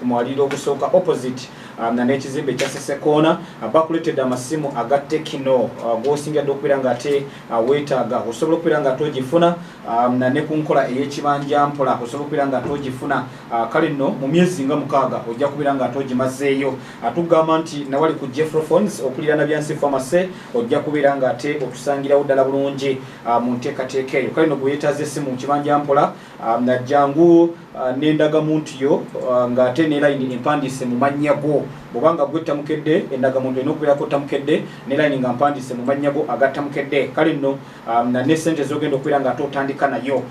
kumwaliro okusooka opposite na n'ekizimbe kya Sesekona bakuletedde amasimu aga Tekino g'osinga okubeera nga ate weetaaga osobola okubeera nga togifuna ne ku nkola ey'ekibanja mpola osobola okubeera nga togifuna kale nno mu myezi nga 6 ojja kubeera nga togimazeeyo atugamba nti nawali ku Jeffrophones okuliraana Byansi Pharmacy ojja kubeera nga ate otusangirawo ddala bulungi mu nteekateeka eyo kale nno bwe yeetaaza essimu mu kibanja mpola jangu n'endagamuntu yo nga ate ne line empandiise mu mannya go bobanga gwe tamukedde endagamuntu eno okubeerako tamukedde ne line nga mpandiise mu mannya go agattamukedde kale nno ne ssente zogenda okubeera nga totandika nayo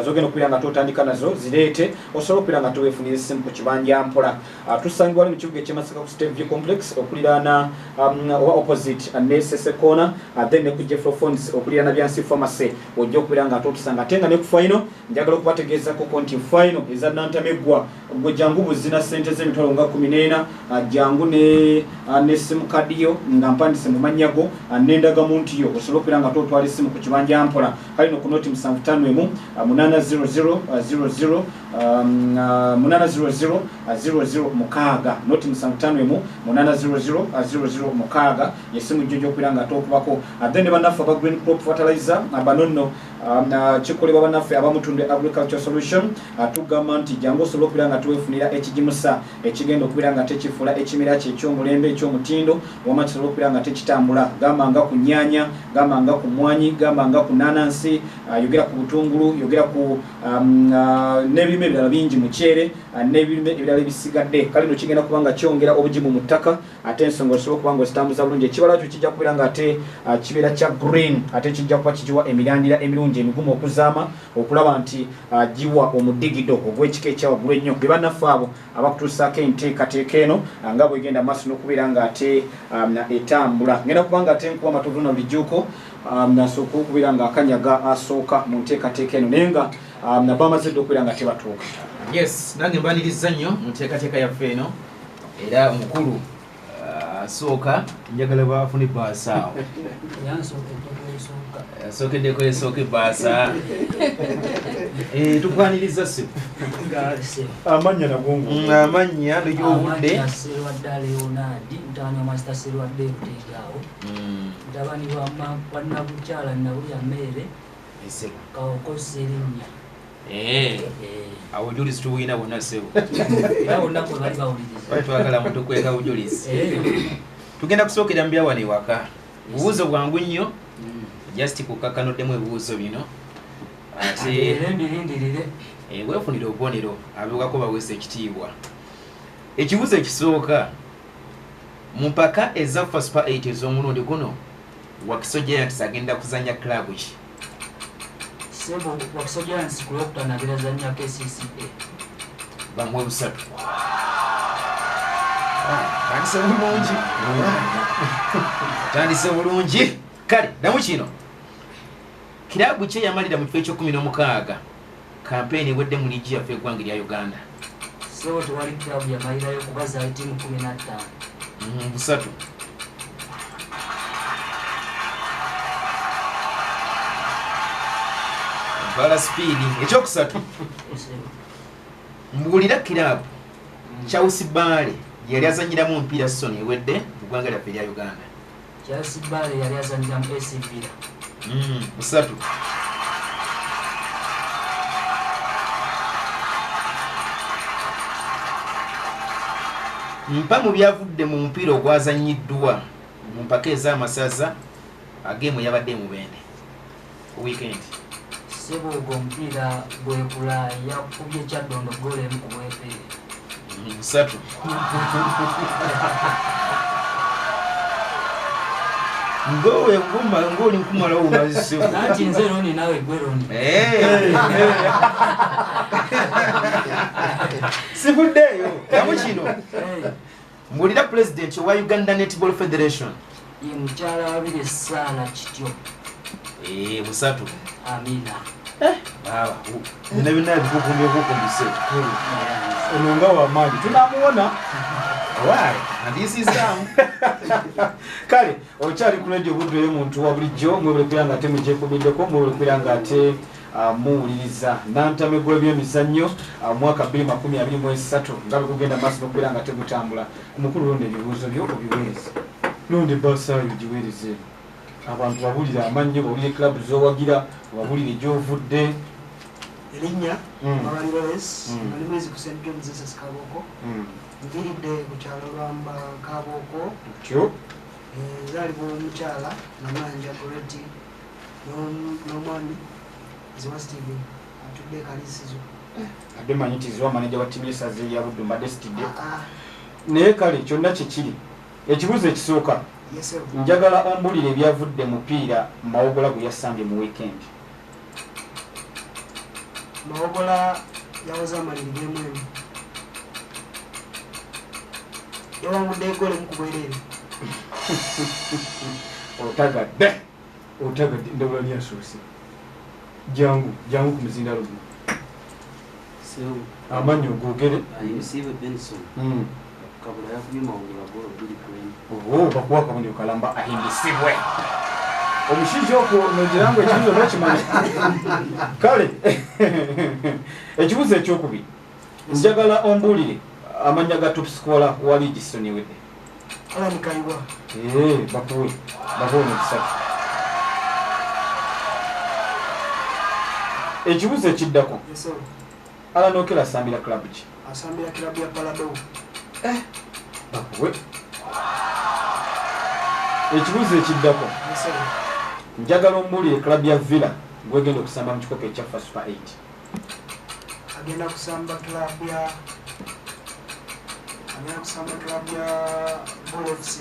zogenda okubeera nga totandika nazo zireete osobola okubeera nga toweefunira essimu ku kibanja mpola tusangibwa wali mu kibuga eky'Emasaka ku State View Complex okuliraana oba opposite ne Sesekona then ne ku Jeffrophones okuliraana Byansi Pharmacy ojja okubeera nga totusanga ate nga ne ku final njagala okubategeezako konti final eza Nantamegwa gwe jangu buzina ssente z'emitwalo nga 14 jangu ne simu kadi yo nga mpandise mu mannya go n'endagamuntu yo osobola okubeera nga totwala essimu ku kibanja mpola kale no ku noti 751 800 800 mukaaga noti 751 800 mukaaga yessimu jjo okubeera nga tokubako then ne bannaffe aba Green Crop Fertilizer abanonno kikolebwa bannaffe abamutunde agriculture solution tugamba nti jangu osobola okubeera nga tuweefunira ekigimusa ekigenda okubeera nga tekifuula ekimera kye eky'omulembe eky'omutindo wama kisobola okubeera nga tekitambula gamba nga ku nnyaanya gamba nga ku mmwanyi gamba nga ku naanansi yogera ku butungulu yogera ku n'ebirime ebirala bingi muceere n'ebirime ebirala ebisigadde kale no kigenda kuba nga kyongera obugimu mu ttaka ate ensonga osobola okuba nga ozitambuza bulungi ekibala kyo kijja kubeera nga ate kibeera kya green ate kijja kuba kigiwa emirandira emirungi emigumu okuzaama okulaba nti giwa omudigido ogw'ekika ekyawaggulu ennyo be bannaffe abo abakutuusaako enteekateeka eno nga bwegenda maaso n'okubeera nga ate etambula ngenda kuba nga ate nkuwa amatovu na bulijjuuko nasooka okubeera nga akanyaga asooka mu nteekateeka eno naye nga bamaze dde okubeera nga tebatuuka yes nange mbaniriza nnyo mu nteekateeka yaffe eno era mukulu asooka njagala bafune baasa awo asookeddeko esooka ebbaasa tukwaniriza ssebo amannya nagongo amannya n'egy'obudde mutabani wa Nabukyala Nawulya Mmere kawokosa erinnya awo Julius tuwina bonna ssebo era bonna kwe bali bawuliriza twagala mutukweka Julius tugenda kusookera mu byawano ewaka bubuuzo bwangu nnyo just kukakanoddemu ebibuuzo bino ate weefunire obubonero abewako baweesa ekitiibwa ekibuuzo ekisooka mu mpaka eza Super 8 ez'omulundi guno Wakiso Giants agenda kuzanya klabu ki sebo Wakiso Giants ku Lwokutaano agenda kuzanya KCCA bamwe busatu tandise bulungi kale damu kino kilabu kye yamalira mu kifo ekyo16 kampeni ewedde mu liigi yaffe eggwanga lya Uganda sebo tewali kilabu yamalirayo kubaza tiimu 15 busatu bala speed ekyokusatu mbulira kilabu Chelsea Bale yali azanyiramu omupiira season ewedde mu ggwanga lyaffe erya Uganda Chelsea Bale yali azanyiramu AC Villa busatu mpa mu byavudde mu mupiira ogwazanyiddwa mu mpaka ez'amasaza agemu yabadde mu bende ku weekend sebo ogwo omupiira gwekula yakubye Kyaddondo goal emu ku bwepeere busatu ngowe nguma ngoli nkumala umazi nati nze roni nawe gweroni sibuddeyo kamu kino mbulira president wa Uganda Netball Federation ye mukyala wabire Sala Kityo busatu amina baba nina binabi kukumbise ononga wa maji tunamuona why and this is down kale okyali ku radio budde y'omuntu wa bulijjo mwebule kuyanga ate mujje kubiddeko mwebule kuyanga ate muwuliriza Nantamegwa W'Ebyemizannyo mwaka 2023 nga kugenda maaso n'okubeera nga tegutambula. Mukulu londa ebibuuzo byo obiweereze. Londa ebbaasayo giweereze. Abantu babulira amannyo, babulire club z'owagira, babulire gy'ovudde. Erinnya Mabalirores ali mwezi ku St. John's Ss Kaboko. Nviridde ku kyalo Lwamba Kaboko. Kyo Zaali mukyala Namanja Goreti n'omwami Ziwa Steven atudde Kalisizo. Adde manyi nti Ziwa manager wa ttiimu y'essaza ya Buddu mbadde sitidde. Naye kale kyonna kikiri. Ekibuuzo ekisooka. Njagala ombulire ebyavudde mupiira Mawogola gwe yasambye mu weekend. Mawogola yawoze amaliri emu. Yawangudde egole mu kubwerere. Otagadde ndabula lyasoose. Jangu ku muzinda lugu. Amanyo googere. Ayisibe Benson. Kabula yakubye Mawogola golo 2-20. Bakuwa kabonero kalamba ahimbisibwe. Omushizi okwo nogirango ekibuzo bakimanyi. Kale ekibuzo ekyokubiri njagala ombulire amanya ga top scorer wa ligi soniwedde. Alan Kaiwa. Bakuwe ekisatu. Ekibuzo ekiddako Alan Okela asambira club ki? Asambira club ya Palado. Bakuwe. Ekibuzo ekiddako njagala ombulire club ya Villa gwegenda okusamba mu kikopo ekya Super 8. Agenda kusamba club ya Bull FC.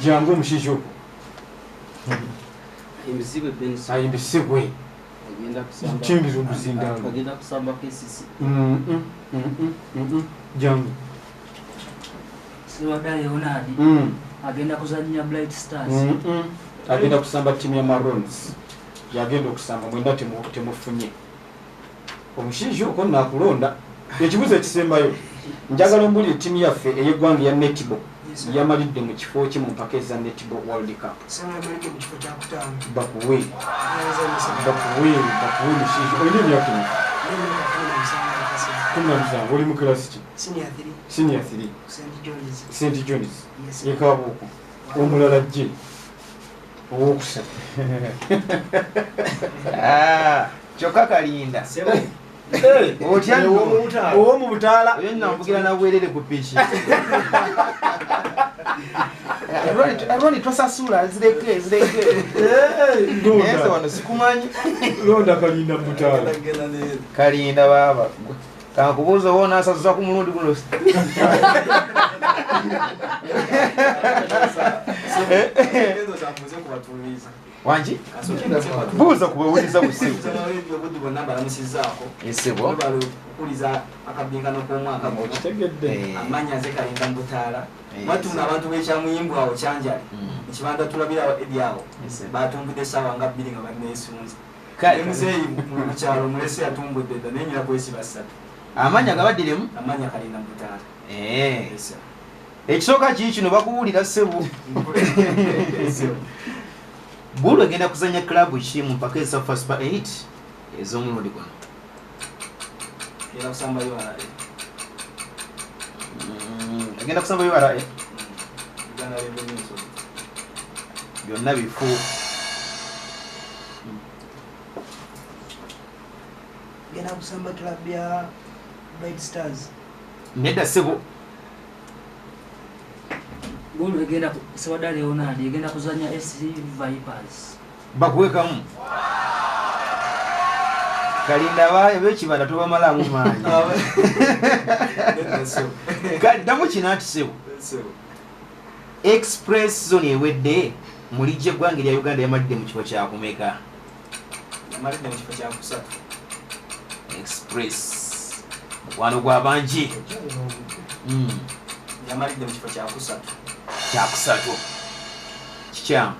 Jangu omushizi okwo. Ayisibe Benson. Ayimbisibwe. Agenda kusamba. Kimbizo omuzinda. Agenda kusamba KCC. Jangu. Siwadale Onadi. Agenda kuzannya Bright Stars. Agenda kusamba timu ya Marons. Yagenda okusamba mwenda temufunye. Omushizi okwo nakulonda. Ekibuzo ekisembayo njagala ombulire timu yaffe ey'eggwanga ya Netball yamalidde mu kifo kye mu Empaka Z'ebyemizannyo World Cup. Bakuwe mushizi olina emyaka emeka? 17. Oli mu kilasi ki? Senior 3. St. John's. Ekabuuku. Omulala gye owokusatu. Kyokka Kalinda. Otya owo mu Butaala. Oyo nambugira naweerere ku piki. Aroni twasasula zireke. Nese wano sikumanyi. Londa Kalinda mu Butaala. Kalinda baba. Kankubuuza woona asasuza ku mulundi guno. Wanji? Buuza kubawuliza busibu. Esebo. Okuliza akabingano k'omwaka guno. Kitegedde. Amanya ze Kalinda mu Butaala. Batuna abantu b'ekyamuyimbu awo Kyanjali. Ekibanda tulabira ebyawo. Batumbudde essaawa nga 2 nga banneesunze. Muzeeyi mu kyalo mulese yatumbudde dda naye nyina kwesiba 3. Amanya gabaddiremu? Amanya Kalinda mu Butaala. Ekisooka kiki kino bakuwulira ssebo. Bull agenda kuzanya club ki mu Empaka Super 8 ez'omulundi guno. Agenda kusamba URA. Agenda kusamba URA. Uganda Revenue Authority. Byonna bifu. Agenda kusamba club ya Bright Stars. Nedda ssebo. Gulu egenda Siwadale Onadi egenda kuzanya SC Vipers. Bakuwekamu. Kalinda baye bekibanda tobamalamu maanyi. Kaddamu kinaati ssebo. Express zone ewedde mulijje eggwanga lya Uganda yamalidde mu kifo kya kumeka. Yamalidde mu kifo kya kusatu. Express. Mukwano gw'abangi. Yamalidde mu kifo kya kusatu. Kyakusatu. Kikyamu.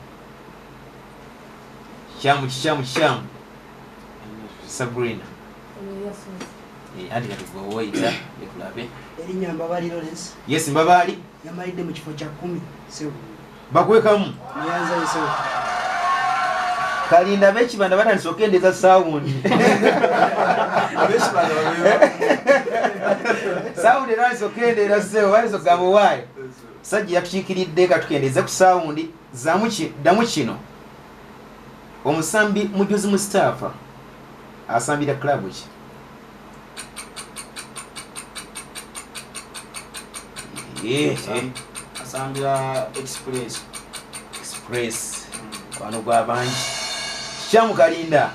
Sabrina. Andi kati gwe woyita ekulabe. Erinnya Mbabali Lawrence. Yes, Mbabali. Yamalidde mu kifo kya 10. Sewo. Bakwekamu. Nyanza Sewo. Kalinda b'ekibanda batandise okendeza sound. Sound era okendera seo walizo gabo wayo. Sajja yatukiikiridde katukendeze ku sound damu kino. Omusambi mujuzi Mustafa asambira club ki? Asambira Express. Kwano gwa banji. Kyamu Kalinda.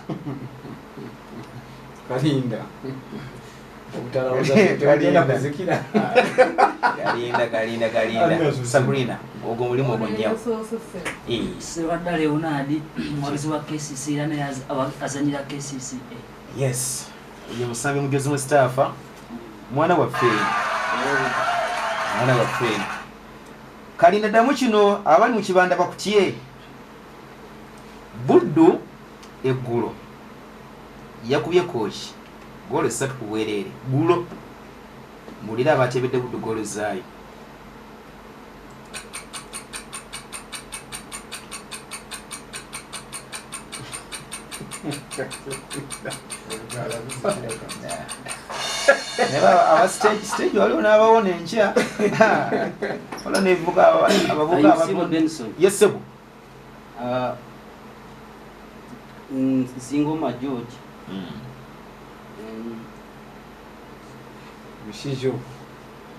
Kalinda. Kalinda kuzikira. Kalinda. Sabrina. Ogwo mulimu ogw'onnyawo. Sebadda Leonard muwagizi wa KCC era naye azanyira KCC. Yes. Ye musambi mujuzi Mustafa. Mwana waffe. Kalinda damu kino abali mu kibanda bakutye. Buddu eggulo yakubye kochi golo 3 ku bwerere gulo mulira abatebedde Buddu golo zaayo. Neba aba stage waliwo n'abawona enkya. Wala nevuga abavuga abavuga. Yes sebo. Singoma George. Mushijo.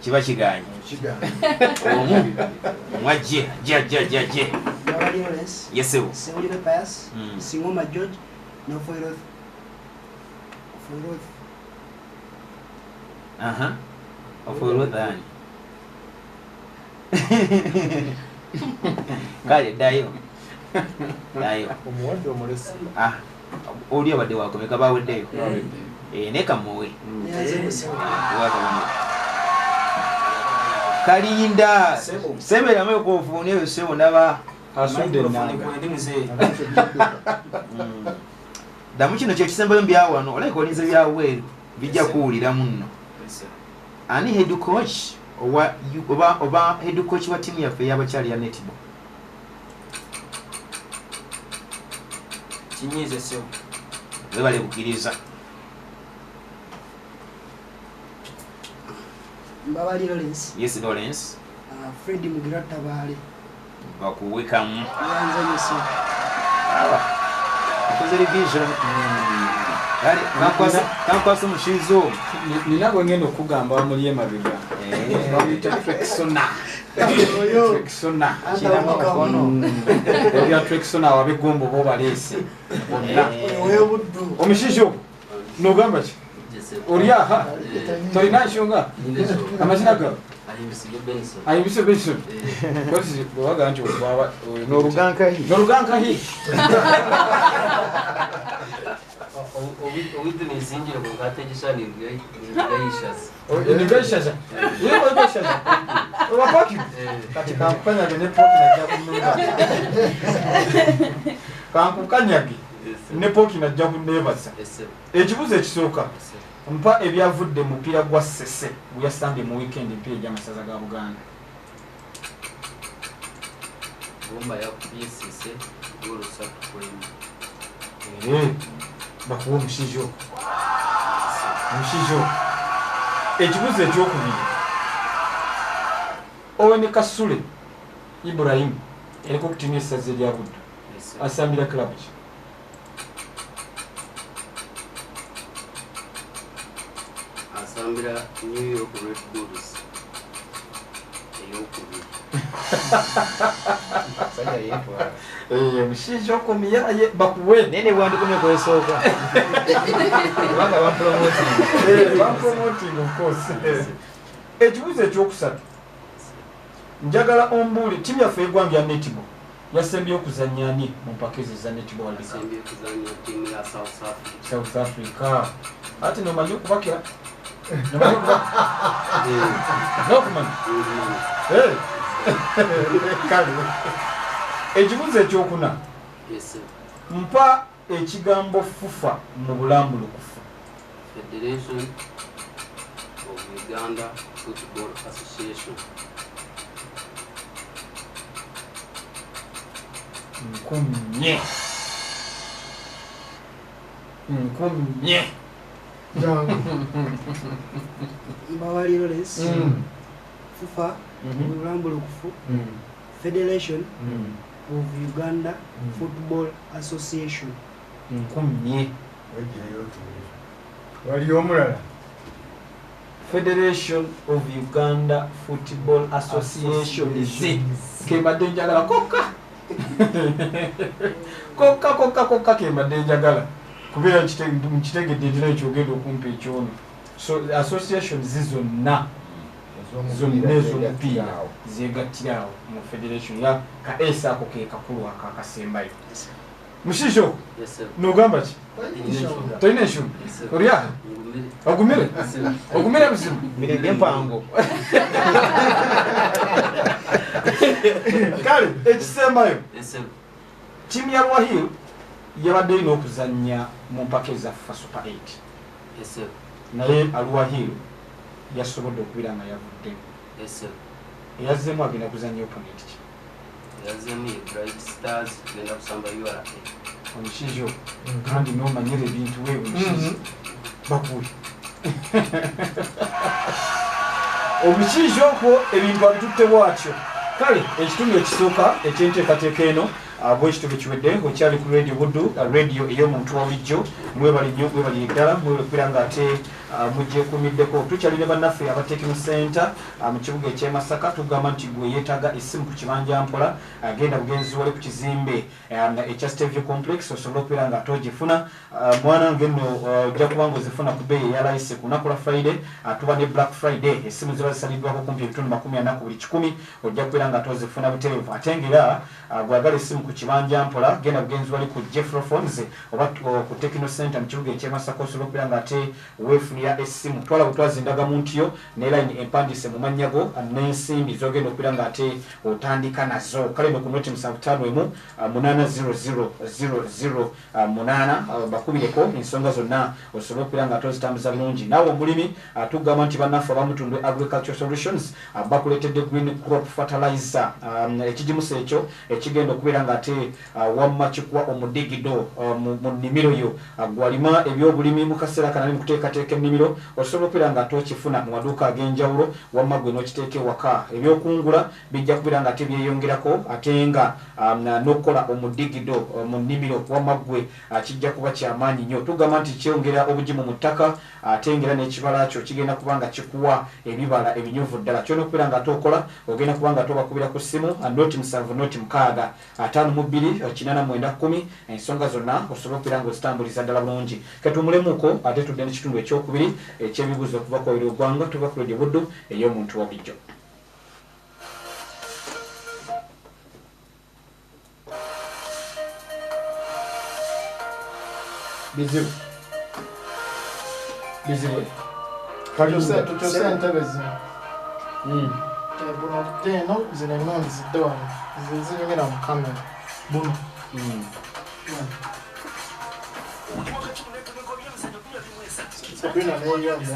Kiba kiganye. Omu. Mwaje. Yes sebo. Sewuli the pass. Singoma George. No for Ofulo dhani. Kale dayo. Omuwadde omulesi. Oli abadde wakomeka baweddeyo. Neka muwe. Kalinda. Sebe yame okufune yosebo ndaba Asudde nanga. Damu kino kye kisembayo mbya wano oleka olinze bya weeru bijja kuwulira munno. Ani head coach oba head coach wa timu yaffe y'abakyali ya netball. Kinyize seo. Webale bukiriza. Mbabali Lawrence. Yes Lawrence. Freddy Mugira Tabale. Bakuwekamu. Yanza yeso. Kuzeri vision. Kale nakwasa mushizo. Ninabo ngendo okugamba muri emabiga. Bamita Trexona. Trexona. Kina makono. Oya Trexona wabegombo bo balesi. Oyo Buddu. Omushijo. Nogamba ki? Oriya. Toina shonga. Amazina ga. Ayimbise Benson. Kwasi waga anti obaba Noruganka hi. Obidde zinjira ku kategishani ngayishaza. Nigayishaza. Yebo nigayishaza. Wapaki. Katika mpanya ne poki na jabu neba. Kankukanyagi. Ne poki na jabu nebasa. Ekibuzo ekisooka. Mpa ebyavudde mupiira gwa sese guya Sunday mu weekend mpira gy'amasaza ga Buganda. Bomba ya PSC golo 3 bakuwa omushijo. Ekibuzo ekyokubiri. Owen Kasule Ibrahim eriko ku timu y'essaza erya Buddu. Asambira club ki? Asambira New York Red Bulls. Omushijo okomyaye bakuwe. Nene bwandikomye kwesooka. Kubanga bampromoting of course. Ekibuzo ekyokusatu. Njagala ombuuli timu yaffe y'eggwanga ya netball yasembye okuzannya ani mu Empaka za netball league? Asambye kuzannya timu ya South Africa. Ati nomanyi okubakira? Nokumanyi? Kale. Ekibuzo ekyokuna. Mpa ekigambo fufa mu bulambulukufu. Federation of Uganda Football Association. Nkumye. Nkumye. Mbawali Lawrence, FUFA, Ulambulukufu, Federation of Uganda Football Association. Nkumye. Waliyo omulala. Federation of Uganda Football Association. Kembadde njagala kokka. kokka kembadde njagala. Kubeera nkitegedde ndina ekyogenda okumpa ekyono. So association zizonna ez'omupiira zegattirawo mu federation ya ka esa ako ke kakulu akasembayo. Mushizo nogamba ki? Toyina enshubi olya ogumire buzibu mirenge empango kale ekisembayo tiimu ya Lwahil yabadde erina okuzannya mu mpaka eza FIFA Super 8 naye Lwahil yasobodde okubeera nga yavuddemu eyazzeemu agenda kuzannya opponent ki? Omushizo kandi nomanyira ebintu wewe omushizo bakuli omushizo okwo ebintu abitutte bwatyo. Kale ekitundu ekisooka ekyenteekateeka eno bwekitulo kiwedde okyali ku radio Buddu radio ey'omuntu wawijjo mwebali nnyo mwebali eddala mwebali nga ate mugyekuumiddeko. Tukyali ne bannaffe aba Techno Center mu kibuga eky'e Masaka tugamba nti gwe yeetaaga essimu ku kibanja mpola agenda bugenzi wali ku kizimbe ekya Stevie Complex osobola okubeera nga atogifuna mwanange nno ojja kuba ng'ozifuna ku bbeeyi eya layisi ku lunaku lwa Friday tuba ne Black Friday essimu ziba zisaliddwako kumpi ebitundu 40 ku buli 100 ojja kubeera nga tozifuna butereevu ate ng'era gwagala essimu ku kibanja mpola genda bugenzi wali ku Jeffro Phones oba ku Techno Center mu kibuga eky'e Masaka osobola okubeera nga ate weefunira essimu twala butwazi ndagamu ntiyo ne line empandise mu mannyago n'ensimbi zogenda okubeera nga ate otandika nazo. Kale no ku noti 751 800 bakubireko ensonga zonna osobola okubeera nga tozitambuza bulungi. Naawe omulimi tugamba nti bannaffe abamutundwe Agricultural Solutions bakuleetedde green crop fertilizer ekigimusa ekyo ekigenda okubeera nga ate wamma kikuwa omudigido mu nnimiro yo gwalima ebyobulimi mu kaseera kanali mu kuteekateeka ennimiro osobola okubeera nga tokifuna mu maduuka ag'enjawulo wamma gwe n'okiteeka ewaka. Ebyokungula bijja kubeera nga tebyeyongerako ate nga n'okukola omudigido mu nnimiro wamma gwe kijja kuba kyamaanyi nnyo. Tugamba nti kyongera obugimu mu ttaka ate ngera n'ekibala kyo kigenda kuba nga kikuwa ebibala ebinyuvu ddala. Kyona okubeera nga tokola ogenda kuba nga tobakubira ku ssimu noti 7 noti 6 52 89 10 ensonga zonna osobola okubeera nga ozitambuliza ddala bulungi. Katumulemuko ate tudde n'ekitundu ekyokubiri ekyebibuuzo okuva ku Wayiru Gwanga tuva ku Radio Buddu ey'omuntu wabulijjo. Bizibu tukyuse entebe zino buno eno zino enondi zidde wano zinyumira mu kamera buno Sabrina neyiyonda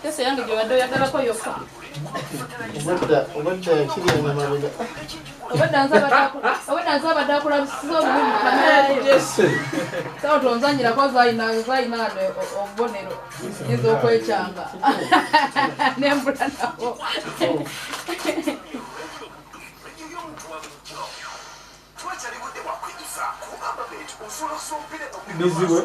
Ese yange gye wadde oyagalako yokka obadde kiri eno mabega obadde nsabadde akulabisiza obulungi kamerayo sawa tonzanyirako zayina obubonero nyinza okwekyanga nembula nabo bizibu